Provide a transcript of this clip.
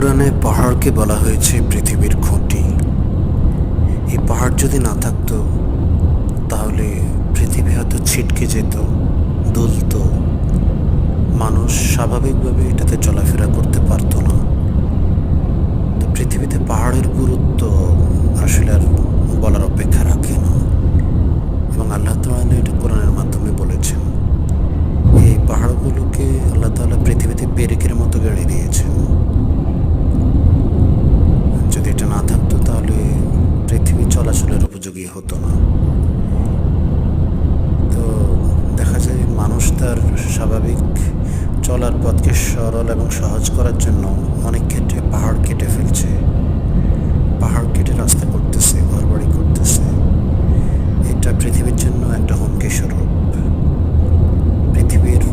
কোরআনে পাহাড়কে বলা হয়েছে পৃথিবীর খুঁটি। এই পাহাড় যদি না থাকতো তাহলে পৃথিবী হয়তো ছিটকে যেত, দুলতো, মানুষ স্বাভাবিকভাবে এটাতে চলাফেরা করতে পারতো না। তো পৃথিবীতে পাহাড়ের গুরুত্ব আসলে আর বলার অপেক্ষা রাখে না। এবং আল্লাহ তাআলা এটা কোরআনের মাধ্যমে বলেছেন, এই পাহাড়গুলোকে আল্লাহ তাআলা পৃথিবীতে পেরেকের মতো গাড়ি দিয়েছেন। যদি এটা না থাকতো তাহলে পৃথিবী চলাচলের উপযোগী হতো না। তো দেখা যায় মানুষ তার স্বাভাবিক চলার পথকে সরল এবং সহজ করার জন্য অনেক ক্ষেত্রে পাহাড় কেটে ফেলছে, পাহাড় কেটে রাস্তা করতেছে, ঘরবাড়ি করতেছে। এটা পৃথিবীর জন্য একটা হুমকি স্বরূপ। পৃথিবীর